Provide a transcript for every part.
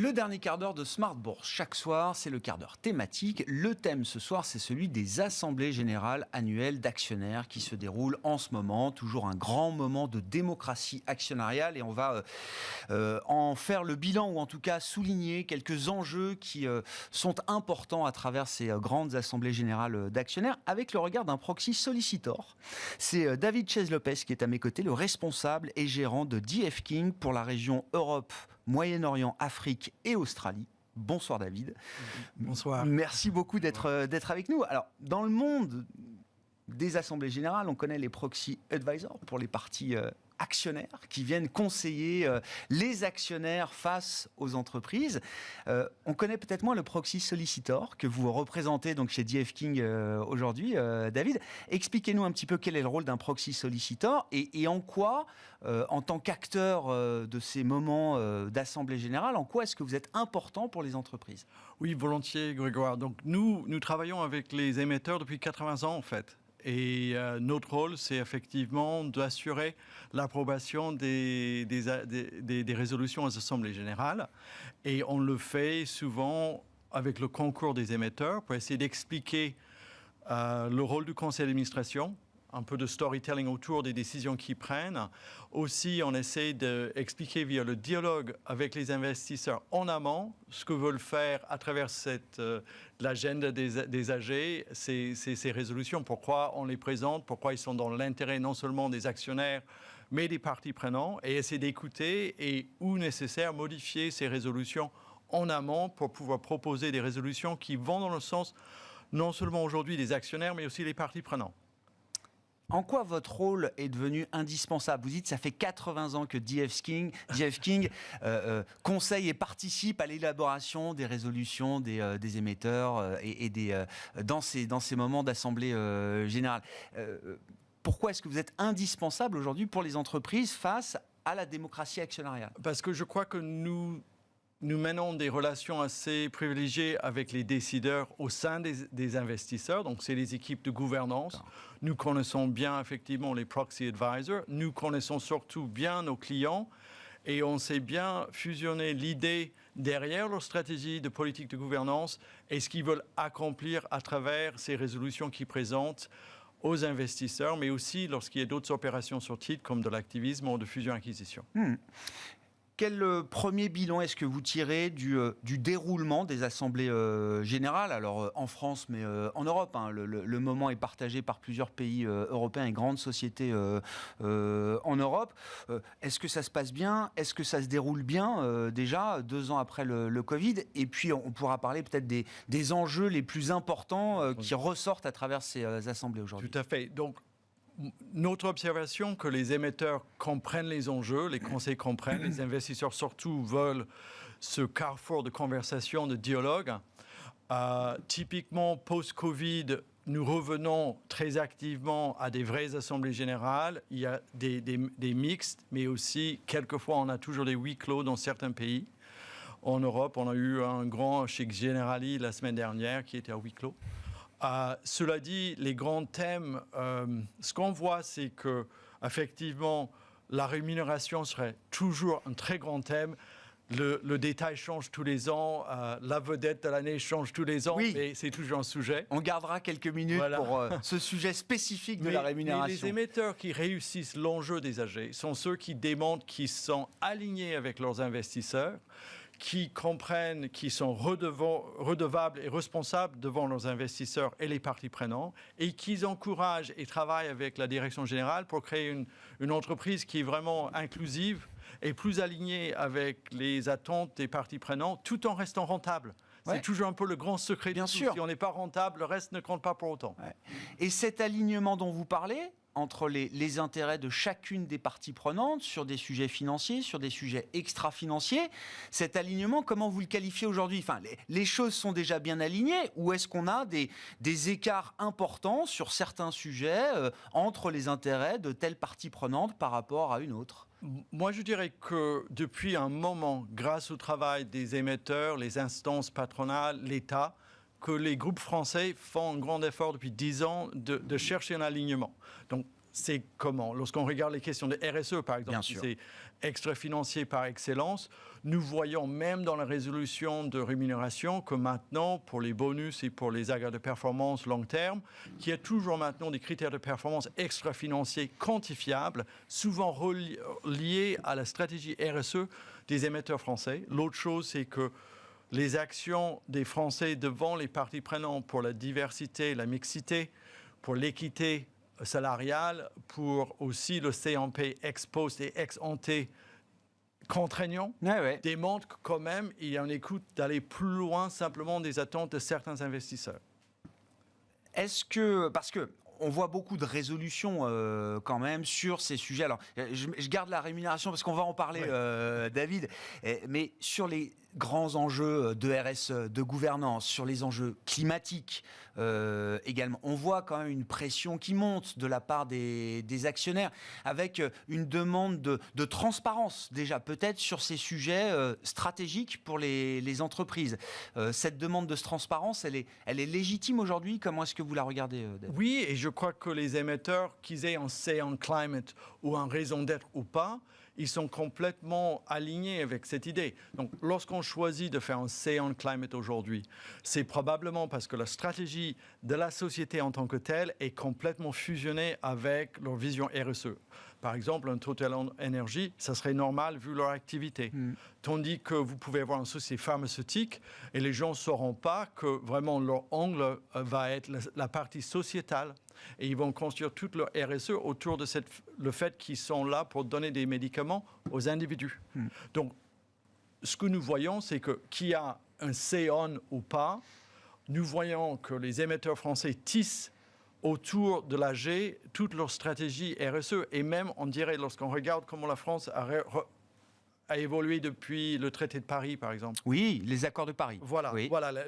Le dernier quart d'heure de Smart Bourse. Chaque soir, c'est le quart d'heure thématique. Le thème ce soir, c'est celui des assemblées générales annuelles d'actionnaires qui se déroulent en ce moment. Toujours un grand moment de démocratie actionnariale et on va en faire le bilan ou en tout cas souligner quelques enjeux qui sont importants à travers ces grandes assemblées générales d'actionnaires avec le regard d'un proxy Solicitor. C'est David Chaise-Lopez qui est à mes côtés, le responsable et gérant de DF King pour la région Europe, Moyen-Orient, Afrique et Australie. Bonsoir David. Bonsoir. Merci beaucoup d'être avec nous. Alors, dans le monde des assemblées générales, on connaît les proxy advisors pour les partis actionnaires qui viennent conseiller les actionnaires face aux entreprises. On connaît peut-être moins le proxy solicitor que vous représentez donc chez DF King aujourd'hui, David. Expliquez-nous un petit peu quel est le rôle d'un proxy solicitor et en quoi, en tant qu'acteur de ces moments d'assemblée générale, en quoi est-ce que vous êtes important pour les entreprises ? Oui, volontiers, Grégoire. Donc nous travaillons avec les émetteurs depuis 80 ans en fait. Et notre rôle, c'est effectivement d'assurer l'approbation des résolutions aux assemblées générales. Et on le fait souvent avec le concours des émetteurs pour essayer d'expliquer le rôle du conseil d'administration, un peu de storytelling autour des décisions qu'ils prennent. Aussi, on essaie d'expliquer via le dialogue avec les investisseurs en amont ce que veulent faire à travers l'agenda des AG, ces résolutions, pourquoi on les présente, pourquoi ils sont dans l'intérêt non seulement des actionnaires, mais des parties prenantes, et essayer d'écouter et, où nécessaire, modifier ces résolutions en amont pour pouvoir proposer des résolutions qui vont dans le sens non seulement aujourd'hui des actionnaires, mais aussi des parties prenantes. En quoi votre rôle est devenu indispensable ? Vous dites, ça fait 80 ans que DF King conseille et participe à l'élaboration des résolutions des émetteurs dans ces moments d'assemblée générale. Pourquoi est-ce que vous êtes indispensable aujourd'hui pour les entreprises face à la démocratie actionnariale ? Parce que je crois que nous menons des relations assez privilégiées avec les décideurs au sein des investisseurs. Donc, c'est les équipes de gouvernance. Nous connaissons bien, effectivement, les proxy advisors. Nous connaissons surtout bien nos clients. Et on sait bien fusionner l'idée derrière leur stratégie de politique de gouvernance et ce qu'ils veulent accomplir à travers ces résolutions qu'ils présentent aux investisseurs, mais aussi lorsqu'il y a d'autres opérations sur titre, comme de l'activisme ou de fusion-acquisition. Quel premier bilan est-ce que vous tirez du déroulement des assemblées générales ? Alors en France, mais en Europe. Le moment est partagé par plusieurs pays européens et grandes sociétés en Europe. Est-ce que ça se passe bien ? Est-ce que ça se déroule bien déjà, 2 ans après le Covid ? Et puis on pourra parler peut-être des enjeux les plus importants qui ressortent à travers ces assemblées aujourd'hui. Tout à fait. Donc, notre observation que les émetteurs comprennent les enjeux, les conseils comprennent, les investisseurs surtout veulent ce carrefour de conversation, de dialogue. Typiquement, post-Covid, nous revenons très activement à des vraies assemblées générales. Il y a des mixtes, mais aussi, quelquefois, on a toujours des huis clos dans certains pays. En Europe, on a eu un grand chez Generali la semaine dernière qui était à huis clos. Cela dit, les grands thèmes, ce qu'on voit, c'est que effectivement, la rémunération serait toujours un très grand thème. Le détail change tous les ans, la vedette de l'année change tous les ans, mais c'est toujours un sujet. On gardera quelques minutes pour ce sujet spécifique de la rémunération. Mais les émetteurs qui réussissent l'enjeu des AG sont ceux qui démontrent qu'ils sont alignés avec leurs investisseurs, qui comprennent qu'ils sont redevables et responsables devant leurs investisseurs et les parties prenantes, et qu'ils encouragent et travaillent avec la direction générale pour créer une entreprise qui est vraiment inclusive et plus alignée avec les attentes des parties prenantes, tout en restant rentable. C'est toujours un peu le grand secret de tout. Si on n'est pas rentable, le reste ne compte pas pour autant. Et cet alignement dont vous parlez, entre les intérêts de chacune des parties prenantes sur des sujets financiers, sur des sujets extra-financiers. Cet alignement, comment vous le qualifiez aujourd'hui ? Enfin, les choses sont déjà bien alignées ou est-ce qu'on a des écarts importants sur certains sujets entre les intérêts de telle partie prenante par rapport à une autre ? Moi, je dirais que depuis un moment, grâce au travail des émetteurs, les instances patronales, l'État, que les groupes français font un grand effort depuis 10 ans de chercher un alignement. Donc, c'est comment? Lorsqu'on regarde les questions de RSE, par exemple, c'est extra-financier par excellence, nous voyons même dans la résolution de rémunération que maintenant, pour les bonus et pour les agrès de performance long terme, qu'il y a toujours maintenant des critères de performance extra-financiers quantifiables, souvent liés à la stratégie RSE des émetteurs français. L'autre chose, c'est que les actions des Français devant les parties prenantes pour la diversité, la mixité, pour l'équité salariale, pour aussi le CMP ex post et ex ante contraignant, démontrent que quand même, il y a une écoute d'aller plus loin simplement des attentes de certains investisseurs. Est-ce que, parce que on voit beaucoup de résolutions quand même sur ces sujets. Alors, je garde la rémunération parce qu'on va en parler, David, mais sur les grands enjeux de RSE, de gouvernance, sur les enjeux climatiques également. On voit quand même une pression qui monte de la part des actionnaires avec une demande de transparence déjà peut-être sur ces sujets stratégiques pour les entreprises. Cette demande de transparence, elle est légitime aujourd'hui. Comment est-ce que vous la regardez, David ? Oui, et je crois que les émetteurs, qu'ils aient un say on climate ou un raison d'être ou pas, ils sont complètement alignés avec cette idée. Donc, lorsqu'on choisit de faire un say on climate aujourd'hui, c'est probablement parce que la stratégie de la société en tant que telle est complètement fusionnée avec leur vision RSE. Par exemple, un Total Energy, ça serait normal vu leur activité. Tandis que vous pouvez avoir une société pharmaceutique et les gens ne sauront pas que vraiment leur angle va être la partie sociétale. Et ils vont construire toute leur RSE autour de le fait qu'ils sont là pour donner des médicaments aux individus. Donc, ce que nous voyons, c'est que qu'il y a un say on ou pas, nous voyons que les émetteurs français tissent autour de l'AG toute leur stratégie RSE. Et même, on dirait, lorsqu'on regarde comment la France a évolué depuis le traité de Paris, par exemple. Oui, les accords de Paris. Voilà,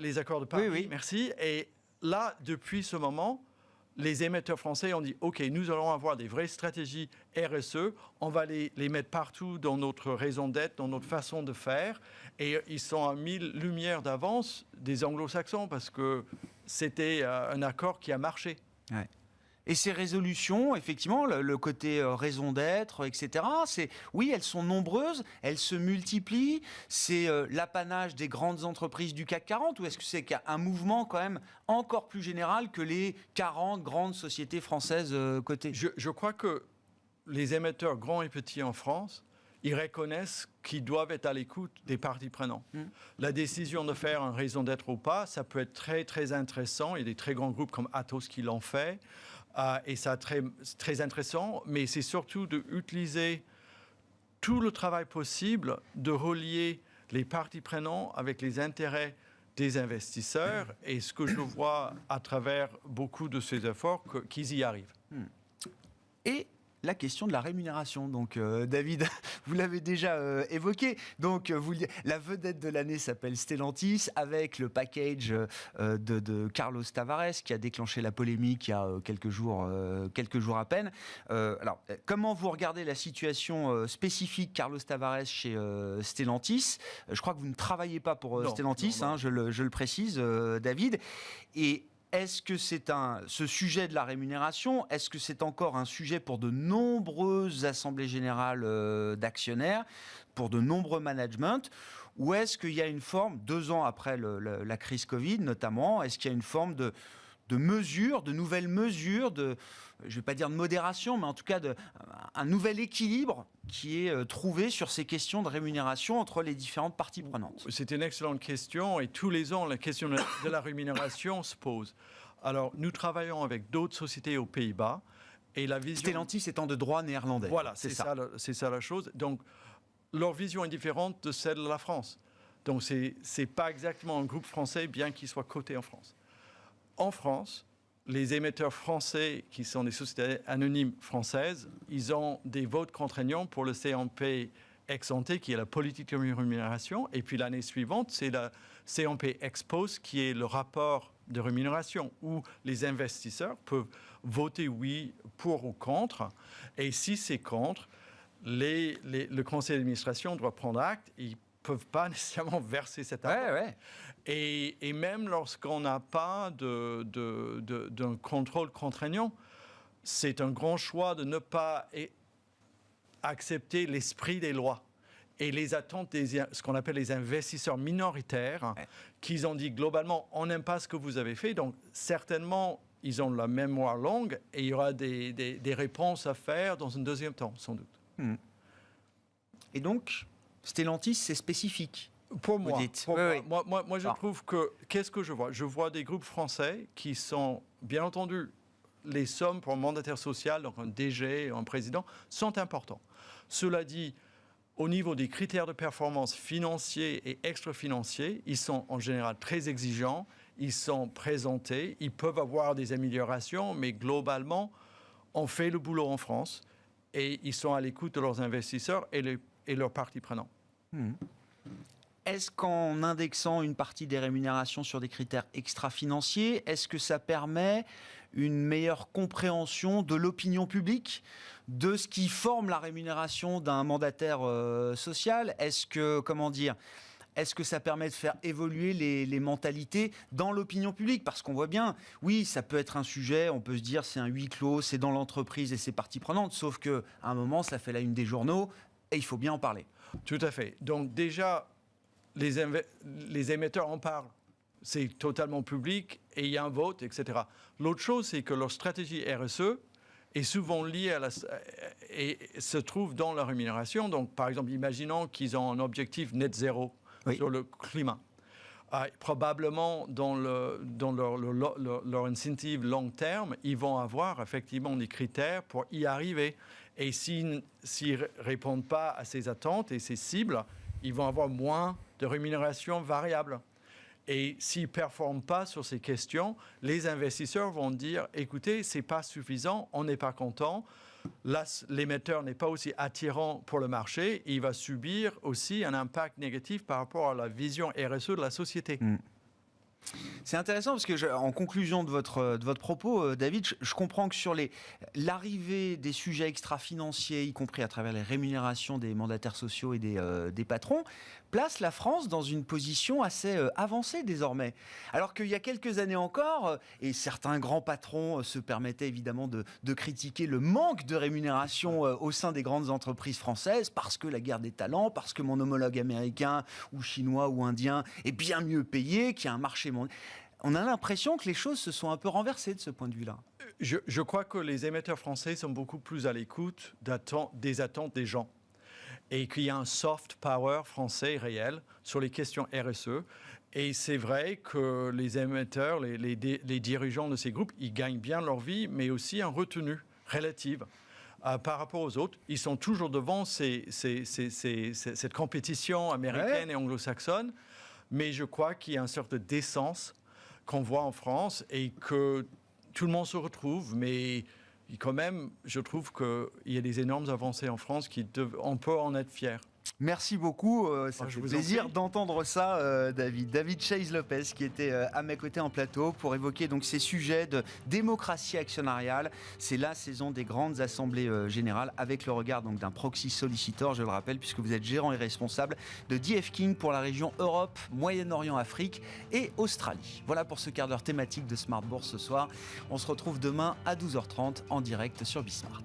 les accords de Paris, merci. Et là, depuis ce moment, les émetteurs français ont dit « Ok, nous allons avoir des vraies stratégies RSE, on va les mettre partout dans notre raison d'être, dans notre façon de faire. » Et ils sont à 1000 lumières d'avance des anglo-saxons parce que c'était un accord qui a marché. Ouais. Et ces résolutions, effectivement, le côté raison d'être, etc., oui, elles sont nombreuses, elles se multiplient. C'est l'apanage des grandes entreprises du CAC 40 ou est-ce que c'est un mouvement quand même encore plus général que les 40 grandes sociétés françaises cotées ? Je crois que les émetteurs grands et petits en France, ils reconnaissent qu'ils doivent être à l'écoute des parties prenantes. La décision de faire un raison d'être ou pas, ça peut être très, très intéressant. Il y a des très grands groupes comme Atos qui l'ont fait. Et ça très, très intéressant. Mais c'est surtout d'utiliser tout le travail possible de relier les parties prenantes avec les intérêts des investisseurs. Et ce que je vois à travers beaucoup de ces efforts, qu'ils y arrivent. Et la question de la rémunération. Donc, David, vous l'avez déjà évoqué. Donc, la vedette de l'année s'appelle Stellantis, avec le package de Carlos Tavares, qui a déclenché la polémique il y a quelques jours à peine. Alors, comment vous regardez la situation spécifique Carlos Tavares chez Stellantis ? Je crois que vous ne travaillez pas pour Stellantis, non. Je le précise, David. Et est-ce que ce sujet de la rémunération, est-ce que c'est encore un sujet pour de nombreuses assemblées générales d'actionnaires, pour de nombreux managements, ou est-ce qu'il y a une forme, 2 ans après la crise Covid notamment, est-ce qu'il y a une forme de mesures, de nouvelles mesures, je ne vais pas dire de modération, mais en tout cas un nouvel équilibre qui est trouvé sur ces questions de rémunération entre les différentes parties prenantes? C'est une excellente question et tous les ans, la question de la rémunération se pose. Alors, nous travaillons avec d'autres sociétés aux Pays-Bas et la vision... Stellantis étant de droit néerlandais. Voilà, c'est ça la chose. Donc, leur vision est différente de celle de la France. Donc, ce n'est pas exactement un groupe français, bien qu'il soit coté en France. En France, les émetteurs français, qui sont des sociétés anonymes françaises, ils ont des votes contraignants pour le CMP ex ante, qui est la politique de rémunération. Et puis l'année suivante, c'est la CMP ex post, qui est le rapport de rémunération, où les investisseurs peuvent voter oui, pour ou contre. Et si c'est contre, le conseil d'administration doit prendre acte. Ils ne peuvent pas nécessairement verser cet argent. Ouais. Et même lorsqu'on n'a pas d'un contrôle contraignant, c'est un grand choix de ne pas accepter l'esprit des lois et les attentes ce qu'on appelle les investisseurs minoritaires, qui ont dit globalement, on n'aime pas ce que vous avez fait, donc certainement, ils ont la mémoire longue et il y aura des réponses à faire dans un deuxième temps, sans doute. Et donc, Stellantis, c'est spécifique. Pour moi, je trouve que, qu'est-ce que je vois? Je vois des groupes français qui sont, bien entendu, les sommes pour un mandataire social, donc un DG, un président, sont importants. Cela dit, au niveau des critères de performance financiers et extra-financiers, ils sont en général très exigeants, ils sont présentés, ils peuvent avoir des améliorations, mais globalement, on fait le boulot en France et ils sont à l'écoute de leurs investisseurs et leurs parties prenantes. Est-ce qu'en indexant une partie des rémunérations sur des critères extra-financiers, est-ce que ça permet une meilleure compréhension de l'opinion publique, de ce qui forme la rémunération d'un mandataire social? Est-ce que ça permet de faire évoluer les mentalités dans l'opinion publique? Parce qu'on voit bien, oui, ça peut être un sujet, on peut se dire c'est un huis clos, c'est dans l'entreprise et c'est partie prenante, sauf qu'à un moment, ça fait la une des journaux et il faut bien en parler. Tout à fait. Donc déjà, les émetteurs en parlent. C'est totalement public et il y a un vote, etc. L'autre chose, c'est que leur stratégie RSE est souvent liée et se trouve dans la rémunération. Donc, par exemple, imaginons qu'ils ont un objectif net zéro sur le climat. Probablement, dans leur incentive long terme, ils vont avoir effectivement des critères pour y arriver. Et s'ils ne répondent pas à ces attentes et ces cibles, ils vont avoir moins de rémunération variable. Et s'ils ne performent pas sur ces questions, les investisseurs vont dire, écoutez, ce n'est pas suffisant, on n'est pas content. Là, l'émetteur n'est pas aussi attirant pour le marché. Il va subir aussi un impact négatif par rapport à la vision RSE de la société. C'est intéressant parce que, en conclusion de votre propos, David, je comprends que sur l'arrivée des sujets extra-financiers, y compris à travers les rémunérations des mandataires sociaux et des patrons, place la France dans une position assez avancée désormais. Alors qu'il y a quelques années encore, et certains grands patrons se permettaient évidemment de critiquer le manque de rémunération au sein des grandes entreprises françaises, parce que la guerre des talents, parce que mon homologue américain ou chinois ou indien est bien mieux payé, qu'il y a un marché mondial. On a l'impression que les choses se sont un peu renversées de ce point de vue-là. Je crois que les émetteurs français sont beaucoup plus à l'écoute des attentes des gens. Et qu'il y a un soft power français réel sur les questions RSE. Et c'est vrai que les émetteurs, les dirigeants de ces groupes, ils gagnent bien leur vie, mais aussi en retenue relative par rapport aux autres. Ils sont toujours devant cette compétition américaine et anglo-saxonne. Mais je crois qu'il y a une sorte de décence qu'on voit en France et que tout le monde se retrouve, mais quand même, je trouve qu'il y a des énormes avancées en France on peut en être fier. Merci beaucoup, ça fait plaisir d'entendre ça, David. David Chase-Lopez qui était à mes côtés en plateau pour évoquer donc ces sujets de démocratie actionnariale. C'est la saison des grandes assemblées générales avec le regard donc d'un proxy solicitor, je le rappelle, puisque vous êtes gérant et responsable de DF King pour la région Europe, Moyen-Orient, Afrique et Australie. Voilà pour ce quart d'heure thématique de Smart Bourse ce soir. On se retrouve demain à 12h30 en direct sur Bismart.